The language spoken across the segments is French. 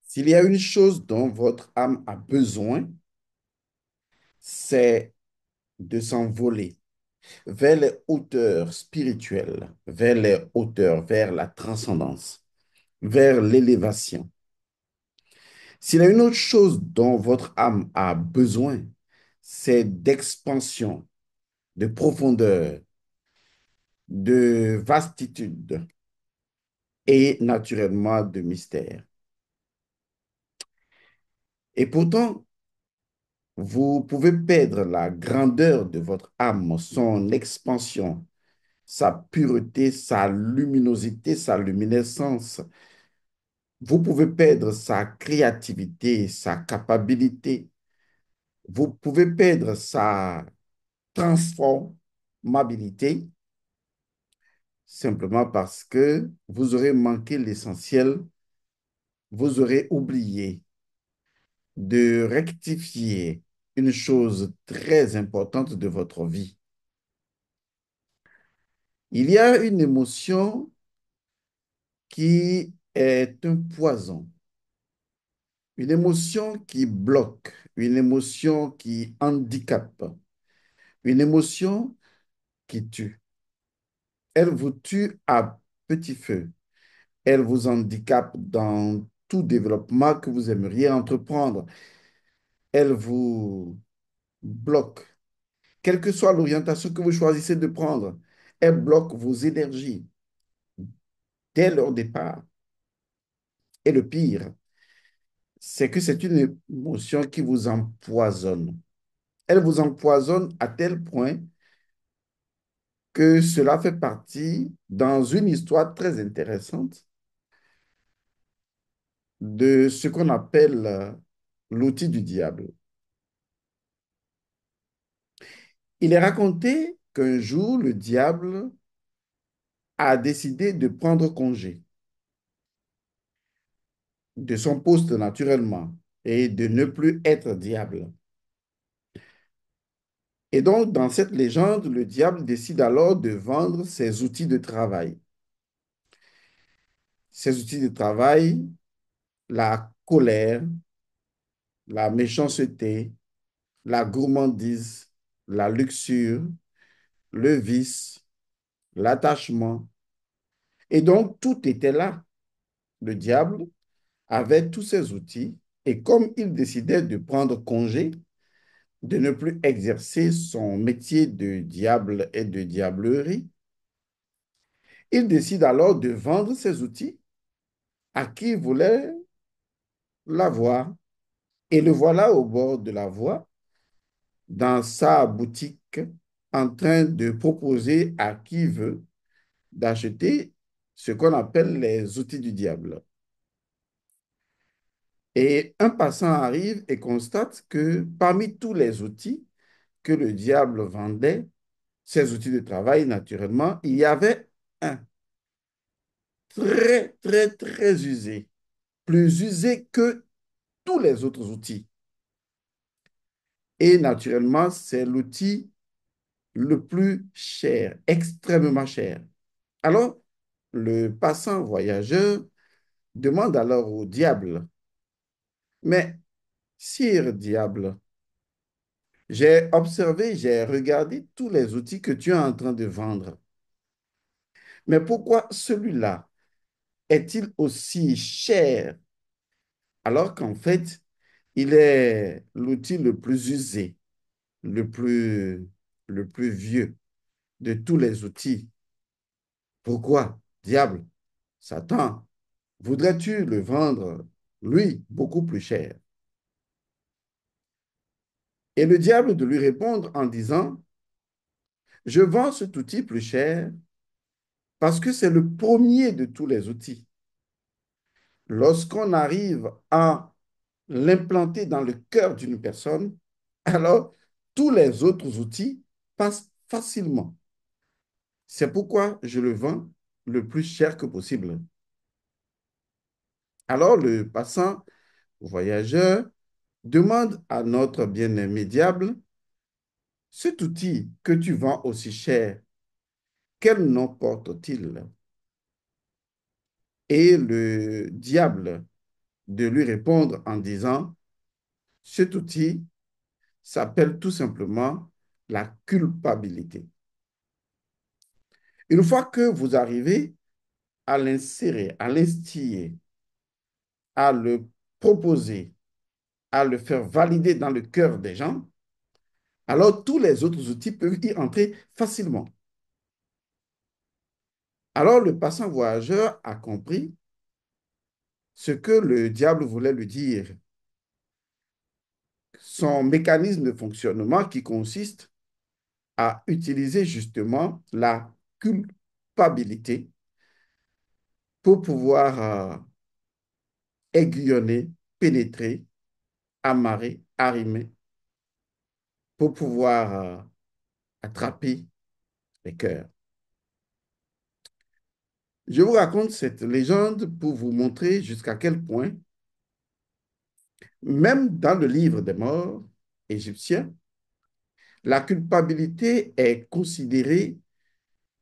S'il y a une chose dont votre âme a besoin, c'est de s'envoler vers les hauteurs spirituelles, vers les hauteurs, vers la transcendance, vers l'élévation. S'il y a une autre chose dont votre âme a besoin, c'est d'expansion, de profondeur, de vastitude et naturellement de mystère. Et pourtant, vous pouvez perdre la grandeur de votre âme, son expansion, sa pureté, sa luminosité, sa luminescence. Vous pouvez perdre sa créativité, sa capacité. Vous pouvez perdre sa transformabilité simplement parce que vous aurez manqué l'essentiel, vous aurez oublié de rectifier une chose très importante de votre vie. Il y a une émotion qui est un poison, une émotion qui bloque, une émotion qui handicape, une émotion qui tue. Elle vous tue à petit feu. Elle vous handicape dans tout développement que vous aimeriez entreprendre. Elle vous bloque. Quelle que soit l'orientation que vous choisissez de prendre, elle bloque vos énergies dès leur départ. Et le pire, c'est que c'est une émotion qui vous empoisonne. Elle vous empoisonne à tel point que cela fait partie, dans une histoire très intéressante, de ce qu'on appelle l'outil du diable. Il est raconté qu'un jour, le diable a décidé de prendre congé de son poste naturellement et de ne plus être diable. Et donc, dans cette légende, le diable décide alors de vendre ses outils de travail. Ses outils de travail, la colère, la méchanceté, la gourmandise, la luxure, le vice, l'attachement. Et donc, tout était là. Le diable avait tous ses outils et comme il décidait de prendre congé, de ne plus exercer son métier de diable et de diablerie, il décide alors de vendre ses outils à qui voulait l'avoir. Et le voilà au bord de la voie, dans sa boutique, en train de proposer à qui veut d'acheter ce qu'on appelle les outils du diable. Et un passant arrive et constate que parmi tous les outils que le diable vendait, ses outils de travail, naturellement, il y avait un très, très, très usé, plus usé que tous les autres outils. Et naturellement, c'est l'outil le plus cher, extrêmement cher. Alors, le passant voyageur demande alors au diable, mais sire diable, j'ai observé, j'ai regardé tous les outils que tu es en train de vendre, mais pourquoi celui-là est-il aussi cher alors qu'en fait, il est l'outil le plus usé, le plus, le plus vieux de tous les outils? Pourquoi, diable, Satan, voudrais-tu le vendre, lui, beaucoup plus cher? Et le diable de lui répondre en disant, je vends cet outil plus cher parce que c'est le premier de tous les outils. Lorsqu'on arrive à l'implanter dans le cœur d'une personne, alors tous les autres outils passent facilement. C'est pourquoi je le vends le plus cher que possible. Alors le passant voyageur demande à notre bien-aimé diable, cet outil que tu vends aussi cher, quel nom porte-t-il? Et le diable de lui répondre en disant, cet outil s'appelle tout simplement la culpabilité. Une fois que vous arrivez à l'insérer, à l'instiller, à le proposer, à le faire valider dans le cœur des gens, alors tous les autres outils peuvent y entrer facilement. Alors le passant voyageur a compris ce que le diable voulait lui dire. Son mécanisme de fonctionnement qui consiste à utiliser justement la culpabilité pour pouvoir aiguillonner, pénétrer, amarrer, arrimer, pour pouvoir attraper les cœurs. Je vous raconte cette légende pour vous montrer jusqu'à quel point, même dans le livre des morts égyptiens, la culpabilité est considérée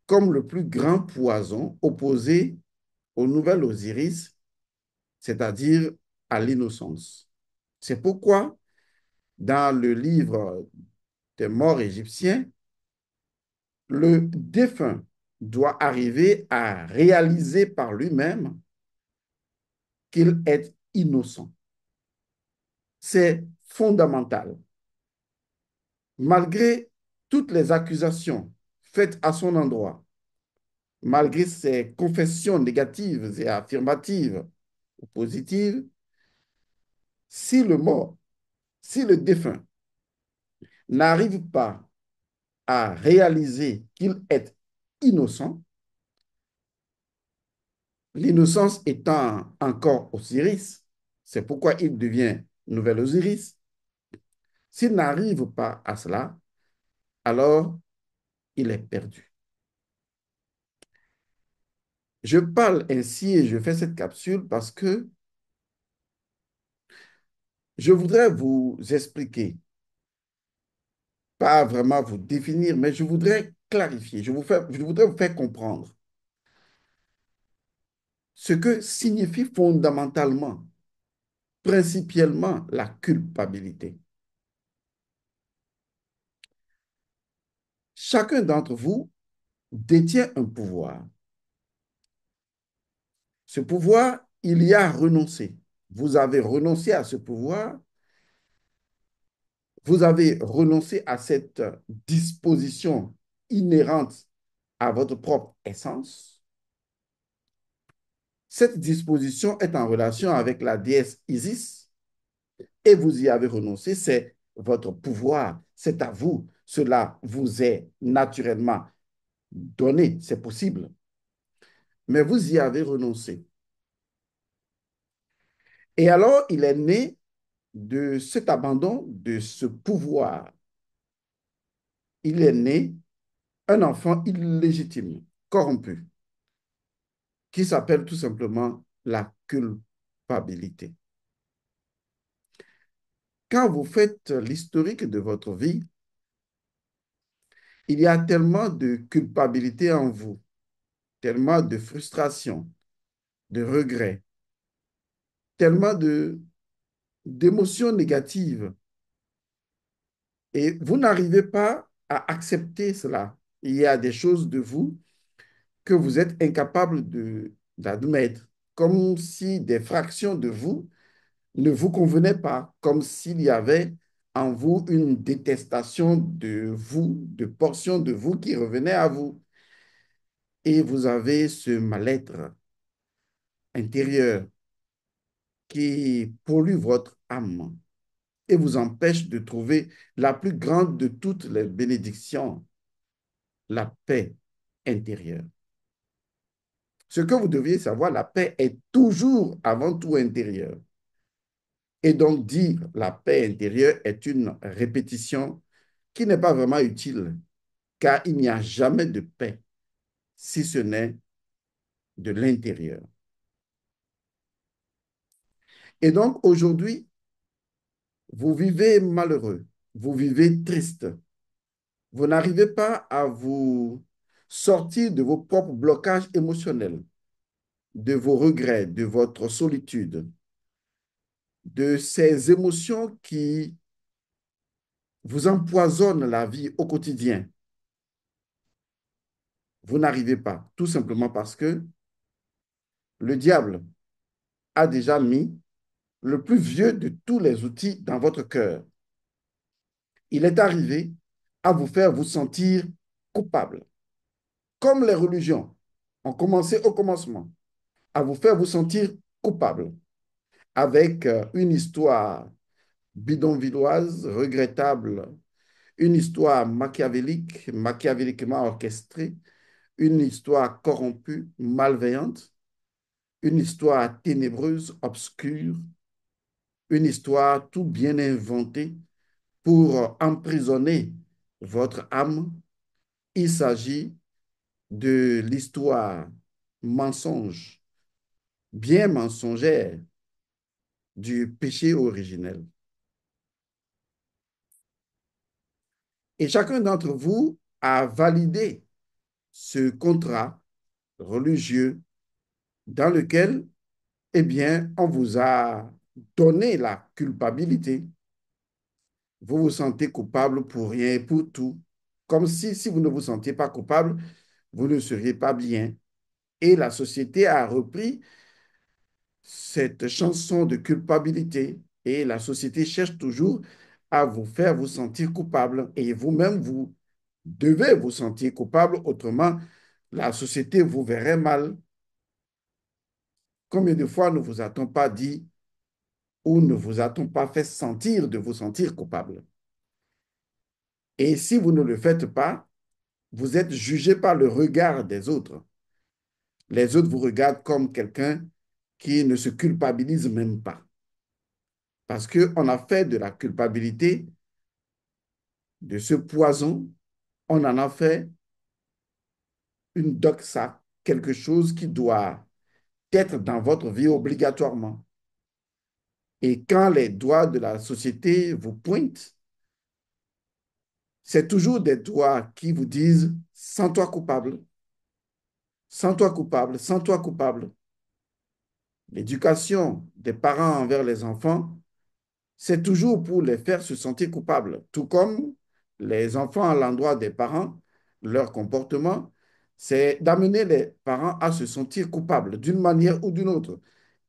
comme le plus grand poison opposé au nouvel Osiris, c'est-à-dire à l'innocence. C'est pourquoi, dans le livre des morts égyptiens, le défunt doit arriver à réaliser par lui-même qu'il est innocent. C'est fondamental. Malgré toutes les accusations faites à son endroit, malgré ses confessions négatives et affirmatives ou positives, si le mort, si le défunt n'arrive pas à réaliser qu'il est innocent, l'innocence étant encore Osiris, c'est pourquoi il devient nouvel Osiris, s'il n'arrive pas à cela, alors il est perdu. Je parle ainsi et je fais cette capsule parce que je voudrais vous expliquer, pas vraiment vous définir, mais je voudrais clarifier, je voudrais vous faire comprendre ce que signifie fondamentalement, principalement la culpabilité. Chacun d'entre vous détient un pouvoir. Ce pouvoir, il y a renoncé. Vous avez renoncé à ce pouvoir, vous avez renoncé à cette disposition inhérente à votre propre essence. Cette disposition est en relation avec la déesse Isis et vous y avez renoncé, c'est votre pouvoir, c'est à vous. Cela vous est naturellement donné, c'est possible, mais vous y avez renoncé. Et alors, il est né de cet abandon, de ce pouvoir. Il est né un enfant illégitime, corrompu, qui s'appelle tout simplement la culpabilité. Quand vous faites l'historique de votre vie, il y a tellement de culpabilité en vous, tellement de frustration, de regrets, tellement d'émotions négatives. Et vous n'arrivez pas à accepter cela. Il y a des choses de vous que vous êtes incapable d'admettre, comme si des fractions de vous ne vous convenaient pas, comme s'il y avait en vous une détestation de vous, de portions de vous qui revenaient à vous. Et vous avez ce mal-être intérieur qui pollue votre âme et vous empêche de trouver la plus grande de toutes les bénédictions, la paix intérieure. Ce que vous deviez savoir, la paix est toujours avant tout intérieure. Et donc dire la paix intérieure est une répétition qui n'est pas vraiment utile, car il n'y a jamais de paix si ce n'est de l'intérieur. Et donc aujourd'hui, vous vivez malheureux, vous vivez triste, vous n'arrivez pas à vous sortir de vos propres blocages émotionnels, de vos regrets, de votre solitude. de ces émotions qui vous empoisonnent la vie au quotidien. Vous n'arrivez pas, tout simplement parce que le diable a déjà mis le plus vieux de tous les outils dans votre cœur. Il est arrivé à vous faire vous sentir coupable, comme les religions ont commencé au commencement, à vous faire vous sentir coupable, avec une histoire bidonvilloise, regrettable, une histoire machiavélique, machiavéliquement orchestrée, une histoire corrompue, malveillante, une histoire ténébreuse, obscure, une histoire tout bien inventée pour emprisonner votre âme. Il s'agit de l'histoire mensonge, bien mensongère du péché originel. Et chacun d'entre vous a validé ce contrat religieux dans lequel, eh bien, on vous a donné la culpabilité. Vous vous sentez coupable pour rien et pour tout. Comme si vous ne vous sentiez pas coupable, vous ne seriez pas bien. Et la société a repris cette chanson de culpabilité et la société cherche toujours à vous faire vous sentir coupable et vous-même, vous devez vous sentir coupable, autrement, la société vous verrait mal. Combien de fois ne vous a-t-on pas dit ou ne vous a-t-on pas fait sentir de vous sentir coupable? Et si vous ne le faites pas, vous êtes jugé par le regard des autres. Les autres vous regardent comme quelqu'un qui ne se culpabilise même pas. Parce qu'on a fait de la culpabilité, de ce poison, on en a fait une doxa, quelque chose qui doit être dans votre vie obligatoirement. Et quand les doigts de la société vous pointent, c'est toujours des doigts qui vous disent sens-toi coupable, sens-toi coupable, sens-toi coupable. L'éducation des parents envers les enfants, c'est toujours pour les faire se sentir coupables, tout comme les enfants à l'endroit des parents, leur comportement, c'est d'amener les parents à se sentir coupables d'une manière ou d'une autre.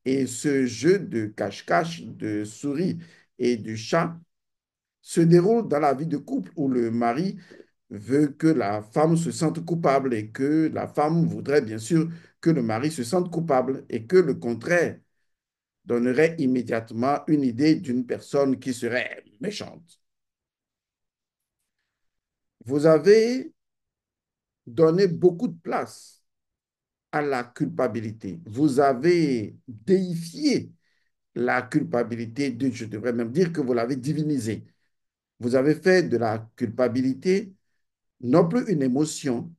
Et ce jeu de cache-cache, de souris et du chat se déroule dans la vie de couple où le mari veut que la femme se sente coupable et que la femme voudrait bien sûr que le mari se sente coupable et que le contraire donnerait immédiatement une idée d'une personne qui serait méchante. Vous avez donné beaucoup de place à la culpabilité. Vous avez déifié la culpabilité, je devrais même dire que vous l'avez divinisée. Vous avez fait de la culpabilité non plus une émotion,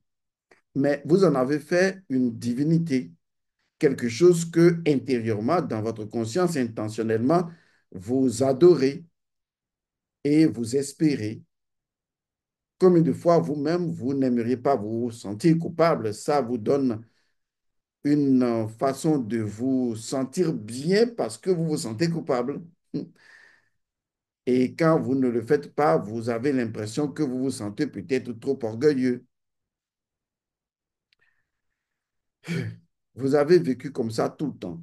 mais vous en avez fait une divinité, quelque chose que intérieurement, dans votre conscience, intentionnellement, vous adorez et vous espérez. Combien de fois vous-même, vous n'aimeriez pas vous sentir coupable, ça vous donne une façon de vous sentir bien parce que vous vous sentez coupable. Et quand vous ne le faites pas, vous avez l'impression que vous vous sentez peut-être trop orgueilleux. Vous avez vécu comme ça tout le temps.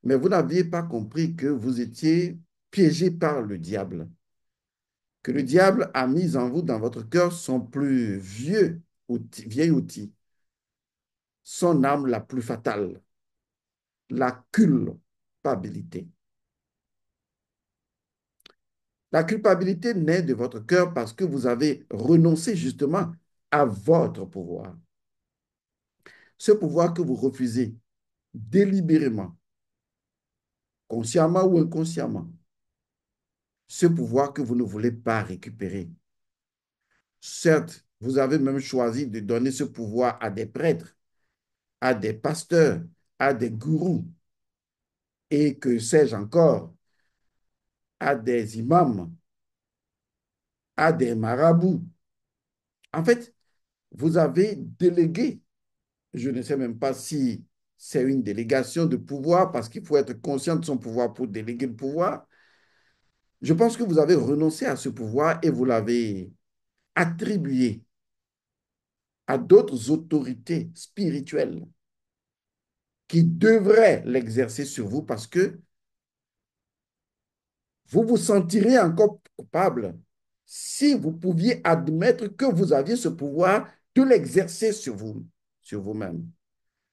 Mais vous n'aviez pas compris que vous étiez piégé par le diable. Que le diable a mis en vous, dans votre cœur, son plus vieil outil, son âme la plus fatale, la culpabilité. La culpabilité naît de votre cœur parce que vous avez renoncé justement à votre pouvoir. Ce pouvoir que vous refusez délibérément, consciemment ou inconsciemment. Ce pouvoir que vous ne voulez pas récupérer. Certes, vous avez même choisi de donner ce pouvoir à des prêtres, à des pasteurs, à des gourous et que sais-je encore, à des imams, à des marabouts. En fait, vous avez délégué, je ne sais même pas si c'est une délégation de pouvoir parce qu'il faut être conscient de son pouvoir pour déléguer le pouvoir. Je pense que vous avez renoncé à ce pouvoir et vous l'avez attribué à d'autres autorités spirituelles qui devraient l'exercer sur vous parce que vous vous sentirez encore coupable si vous pouviez admettre que vous aviez ce pouvoir de l'exercer sur vous, sur vous-même.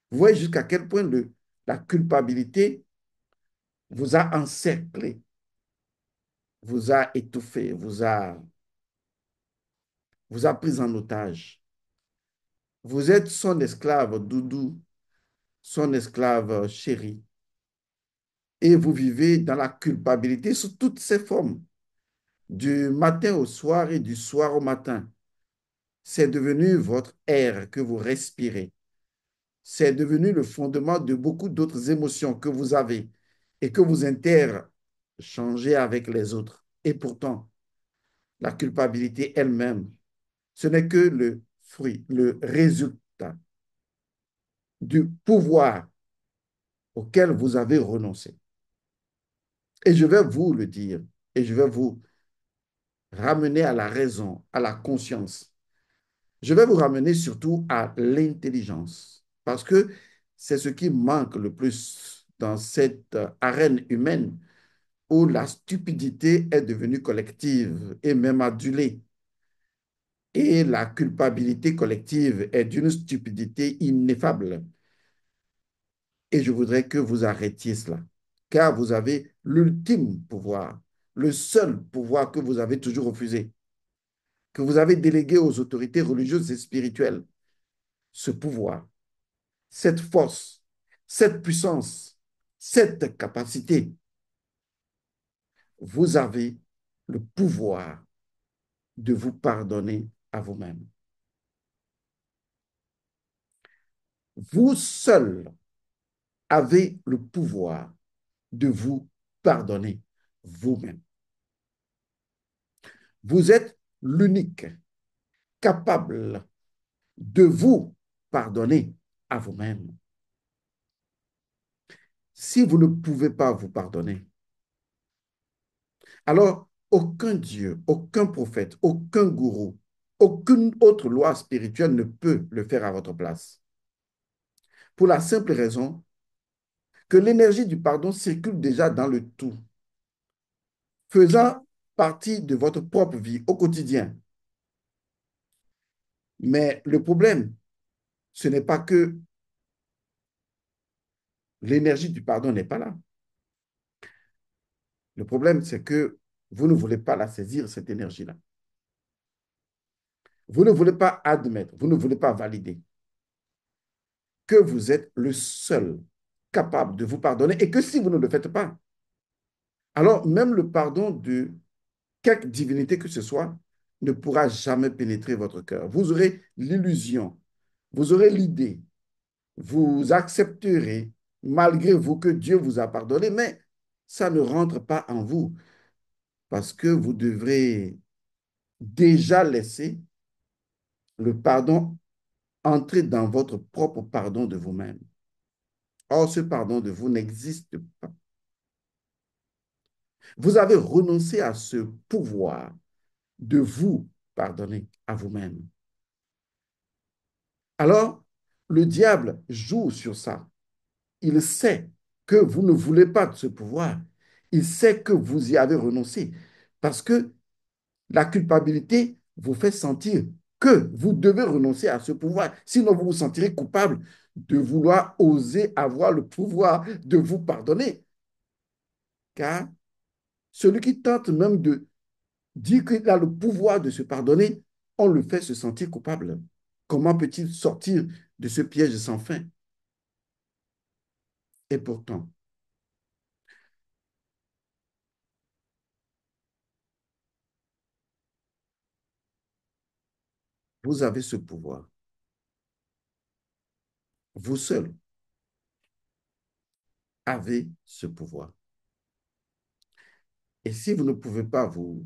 Vous voyez jusqu'à quel point la culpabilité vous a encerclé, vous a étouffé, vous a pris en otage. Vous êtes son esclave doudou, son esclave chéri, et vous vivez dans la culpabilité sous toutes ses formes, du matin au soir et du soir au matin. C'est devenu votre air que vous respirez. C'est devenu le fondement de beaucoup d'autres émotions que vous avez et que vous interchangez avec les autres. Et pourtant, la culpabilité elle-même, ce n'est que le fruit, le résultat du pouvoir auquel vous avez renoncé. Et je vais vous le dire, et je vais vous ramener à la raison, à la conscience. Je vais vous ramener surtout à l'intelligence, parce que c'est ce qui manque le plus dans cette arène humaine où la stupidité est devenue collective et même adulée. Et la culpabilité collective est d'une stupidité ineffable. Et je voudrais que vous arrêtiez cela, car vous avez l'ultime pouvoir, le seul pouvoir que vous avez toujours refusé, que vous avez délégué aux autorités religieuses et spirituelles. Ce pouvoir, cette force, cette puissance, cette capacité, vous avez le pouvoir de vous pardonner à vous-même. Vous seul avez le pouvoir de vous pardonner vous-même. Vous êtes l'unique capable de vous pardonner à vous-même. Si vous ne pouvez pas vous pardonner, alors aucun Dieu, aucun prophète, aucun gourou, aucune autre loi spirituelle ne peut le faire à votre place. Pour la simple raison que l'énergie du pardon circule déjà dans le tout, faisant partie de votre propre vie au quotidien. Mais le problème, ce n'est pas que l'énergie du pardon n'est pas là. Le problème, c'est que vous ne voulez pas la saisir, cette énergie-là. Vous ne voulez pas admettre, vous ne voulez pas valider que vous êtes le seul capable de vous pardonner et que si vous ne le faites pas, alors même le pardon de quelque divinité que ce soit ne pourra jamais pénétrer votre cœur. Vous aurez l'illusion, vous aurez l'idée, vous accepterez malgré vous que Dieu vous a pardonné, mais ça ne rentre pas en vous parce que vous devrez déjà laisser le pardon entrer dans votre propre pardon de vous-même. Or, ce pardon de vous n'existe pas. Vous avez renoncé à ce pouvoir de vous pardonner à vous-même. Alors, le diable joue sur ça. Il sait que vous ne voulez pas de ce pouvoir. Il sait que vous y avez renoncé parce que la culpabilité vous fait sentir que vous devez renoncer à ce pouvoir. Sinon, vous vous sentirez coupable de vouloir oser avoir le pouvoir de vous pardonner. Car celui qui tente même de dire qu'il a le pouvoir de se pardonner, on le fait se sentir coupable. Comment peut-il sortir de ce piège sans fin? Et pourtant, vous avez ce pouvoir. Vous seul avez ce pouvoir. Et si vous ne pouvez pas vous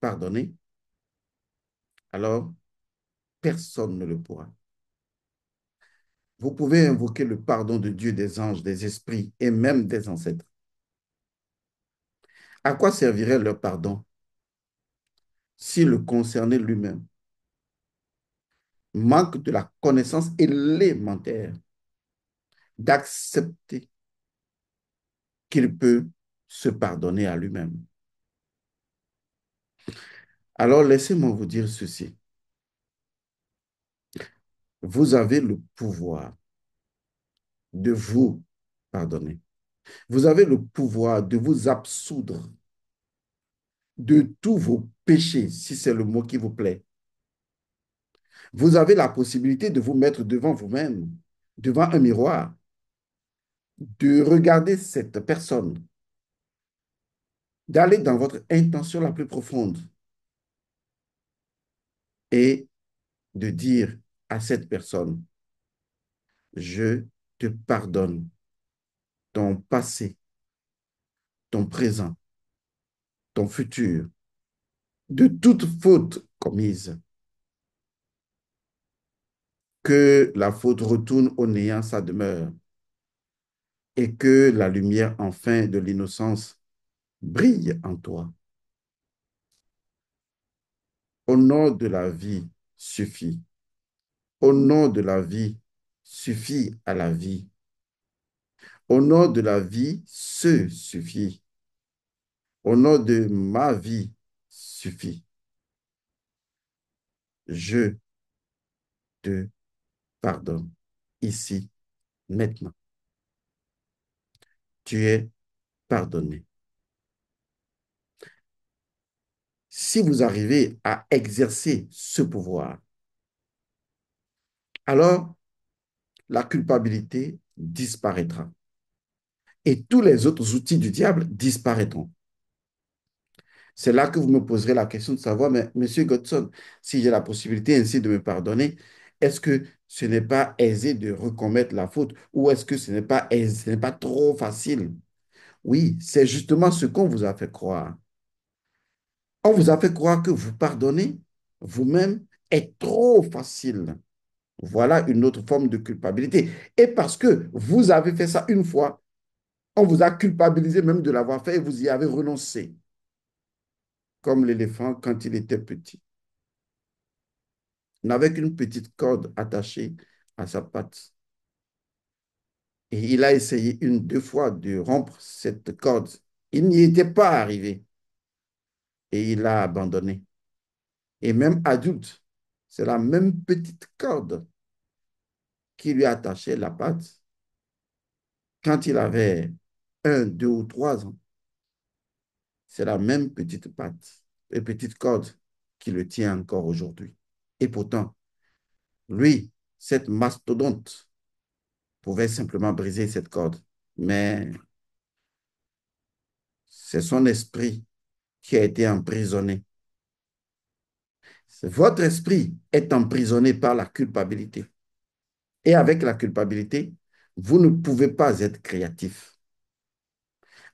pardonner, alors personne ne le pourra. Vous pouvez invoquer le pardon de Dieu, des anges, des esprits et même des ancêtres. À quoi servirait leur pardon si le concerné lui-même manque de la connaissance élémentaire d'accepter qu'il peut se pardonner à lui-même? Alors laissez-moi vous dire ceci. Vous avez le pouvoir de vous pardonner. Vous avez le pouvoir de vous absoudre de tous vos péchés, si c'est le mot qui vous plaît. Vous avez la possibilité de vous mettre devant vous-même, devant un miroir, de regarder cette personne, d'aller dans votre intention la plus profonde et de dire à cette personne, je te pardonne ton passé, ton présent, ton futur, de toute faute commise. Que la faute retourne au néant sa demeure et que la lumière enfin de l'innocence brille en toi. Au nom de la vie suffit. Au nom de la vie suffit à la vie. Au nom de la vie se suffit. Au nom de ma vie suffit. Je te pardonne ici, maintenant. Tu es pardonné. Si vous arrivez à exercer ce pouvoir, alors la culpabilité disparaîtra et tous les autres outils du diable disparaîtront. C'est là que vous me poserez la question de savoir, mais Monsieur Godson, si j'ai la possibilité ainsi de me pardonner, est-ce que ce n'est pas aisé de recommettre la faute ou est-ce que ce n'est pas aisé, ce n'est pas trop facile? Oui, c'est justement ce qu'on vous a fait croire. On vous a fait croire que vous pardonnez vous-même est trop facile. Voilà une autre forme de culpabilité. Et parce que vous avez fait ça une fois, on vous a culpabilisé même de l'avoir fait et vous y avez renoncé, comme l'éléphant quand il était petit. N'avait qu'une petite corde attachée à sa patte. Et il a essayé une, deux fois de rompre cette corde. Il n'y était pas arrivé et il a abandonné. Et même adulte, c'est la même petite corde qui lui attachait la patte quand il avait un, deux ou trois ans. C'est la même petite patte et petite corde qui le tient encore aujourd'hui. Et pourtant, lui, cette mastodonte, pouvait simplement briser cette corde. Mais c'est son esprit qui a été emprisonné. Votre esprit est emprisonné par la culpabilité. Et avec la culpabilité, vous ne pouvez pas être créatif.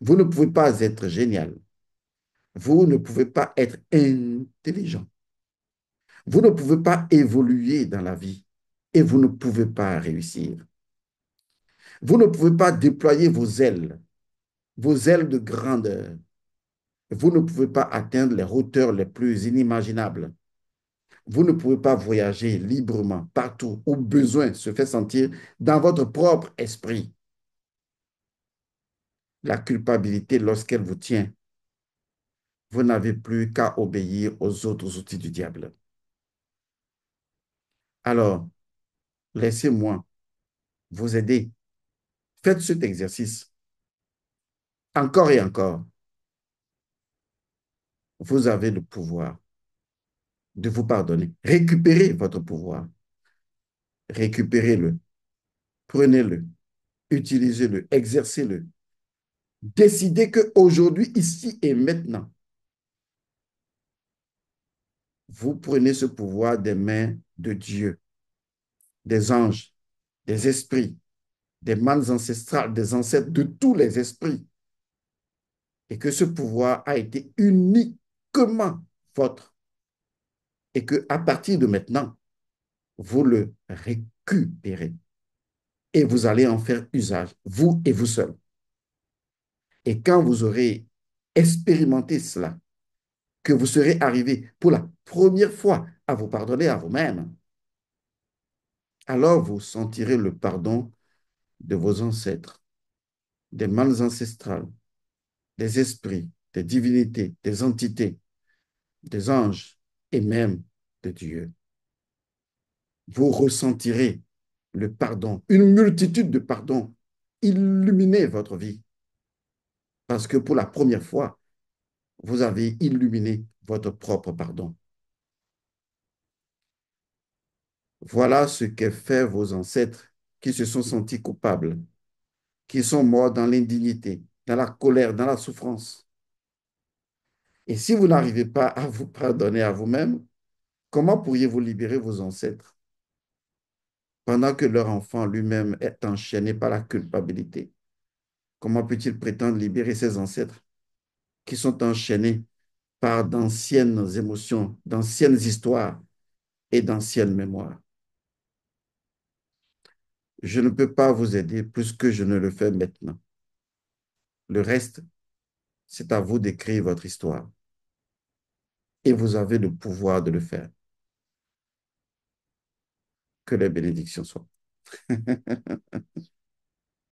Vous ne pouvez pas être génial. Vous ne pouvez pas être intelligent. Vous ne pouvez pas évoluer dans la vie et vous ne pouvez pas réussir. Vous ne pouvez pas déployer vos ailes de grandeur. Vous ne pouvez pas atteindre les hauteurs les plus inimaginables. Vous ne pouvez pas voyager librement partout où besoin se fait sentir dans votre propre esprit. La culpabilité, lorsqu'elle vous tient, vous n'avez plus qu'à obéir aux autres outils du diable. Alors, laissez-moi vous aider. Faites cet exercice encore et encore. Vous avez le pouvoir de vous pardonner. Récupérez votre pouvoir. Récupérez-le. Prenez-le. Utilisez-le. Exercez-le. Décidez qu'aujourd'hui, ici et maintenant, vous prenez ce pouvoir des mains de Dieu, des anges, des esprits, des mains ancestrales, des ancêtres, de tous les esprits, et que ce pouvoir a été uniquement votre, et que à partir de maintenant, vous le récupérez. et vous allez en faire usage, vous et vous seul. Et quand vous aurez expérimenté cela, que vous serez arrivé pour la première fois à vous pardonner à vous-même, alors vous sentirez le pardon de vos ancêtres, des mâles ancestrales, des esprits, des divinités, des entités, des anges et même de Dieu. Vous ressentirez le pardon, une multitude de pardons illuminer votre vie. Parce que pour la première fois, vous avez illuminé votre propre pardon. Voilà ce qu'ont fait vos ancêtres qui se sont sentis coupables, qui sont morts dans l'indignité, dans la colère, dans la souffrance. Et si vous n'arrivez pas à vous pardonner à vous-même, comment pourriez-vous libérer vos ancêtres pendant que leur enfant lui-même est enchaîné par la culpabilité? Comment peut-il prétendre libérer ses ancêtres qui sont enchaînés par d'anciennes émotions, d'anciennes histoires et d'anciennes mémoires? Je ne peux pas vous aider plus que je ne le fais maintenant. Le reste, c'est à vous d'écrire votre histoire et vous avez le pouvoir de le faire. Que les bénédictions soient.